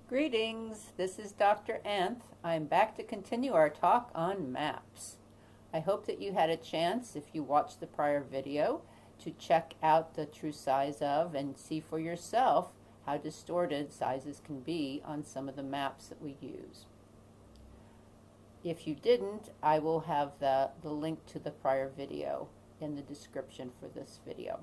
Greetings, this is Dr. Anth. I'm back to continue our talk on maps. I hope that you had a chance, if you watched the prior video, to check out the true size of and see for yourself how distorted sizes can be on some of the maps that we use. If you didn't, I will have the link to the prior video in the description for this video.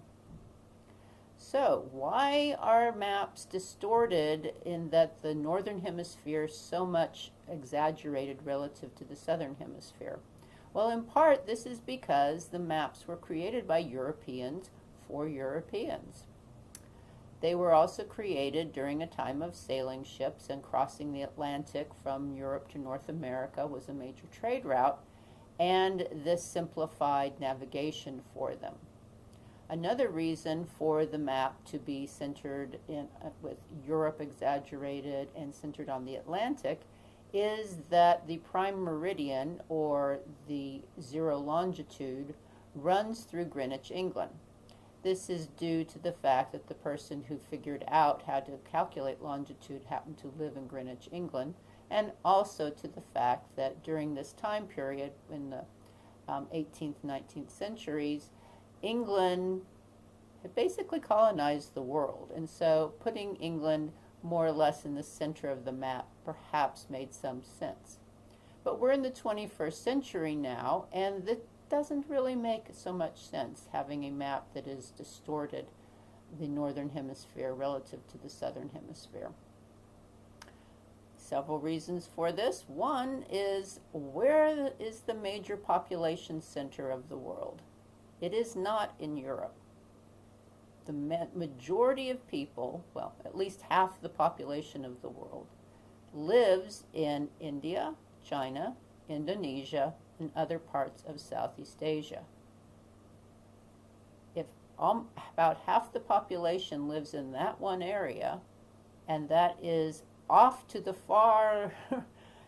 So, why are maps distorted in that the northern hemisphere is so much exaggerated relative to the southern hemisphere? Well, in part, this is because the maps were created by Europeans for Europeans. They were also created during a time of sailing ships, and crossing the Atlantic from Europe to North America was a major trade route, and this simplified navigation for them. Another reason for the map to be centered in with Europe exaggerated and centered on the Atlantic is that the prime meridian, or the zero longitude, runs through Greenwich, England. This is due to the fact that the person who figured out how to calculate longitude happened to live in Greenwich, England, and also to the fact that during this time period in the 18th, 19th centuries, England had basically colonized the world, and so putting England more or less in the center of the map perhaps made some sense. But we're in the 21st century now, and that doesn't really make so much sense, having a map that is distorted, the northern hemisphere relative to the southern hemisphere. Several reasons for this. One is, where is the major population center of the world? It is not in Europe. The majority of people, well, at least half the population of the world, lives in India, China, Indonesia, and other parts of Southeast Asia. If about half the population lives in that one area, and that is off to the far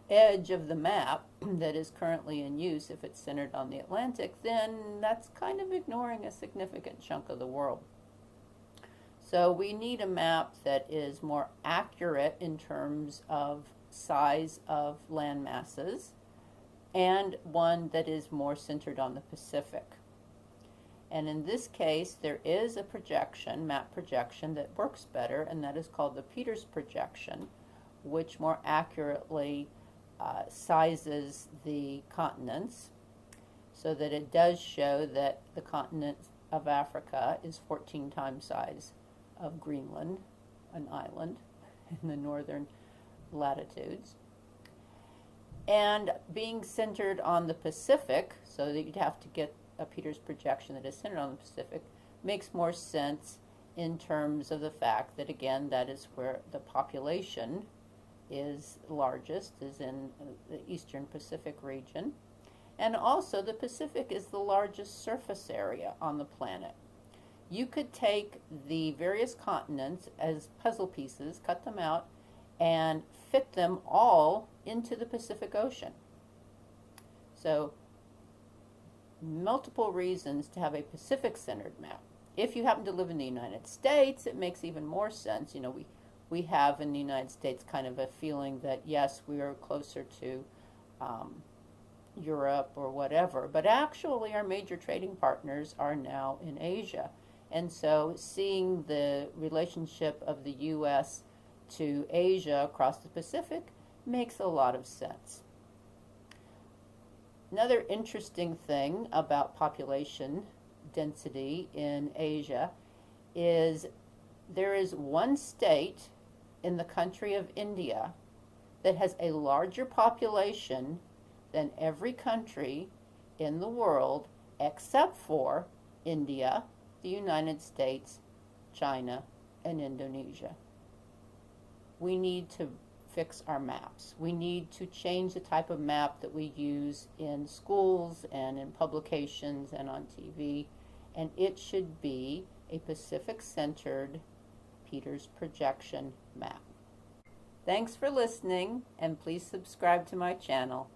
edge of the map that is currently in use, if it's centered on the Atlantic, then that's kind of ignoring a significant chunk of the world. So we need a map that is more accurate in terms of size of land masses, and one that is more centered on the Pacific. And in this case, there is a projection, map projection, that works better, and that is called the Peters projection, which more accurately sizes the continents, so that it does show that the continent of Africa is 14 times size of Greenland, an island in the northern latitudes. And being centered on the Pacific, so that you'd have to get a Peters projection that is centered on the Pacific, makes more sense in terms of the fact that, again, that is where the population is largest, is in the eastern Pacific region. And also, the Pacific is the largest surface area on the planet. You could take the various continents as puzzle pieces, cut them out, and fit them all into the Pacific Ocean. So, multiple reasons to have a Pacific-centered map. If you happen to live in the United States, it makes even more sense. You know, we have in the United States kind of a feeling that, yes, we are closer to Europe or whatever, but actually our major trading partners are now in Asia. And so seeing the relationship of the U.S. to Asia across the Pacific makes a lot of sense. Another interesting thing about population density in Asia is there is one state in the country of India that has a larger population than every country in the world except for India, the United States, China, and Indonesia. We need to fix our maps. We need to change the type of map that we use in schools and in publications and on TV, and it should be a Pacific-centered Peters projection map. Thanks for listening, and please subscribe to my channel.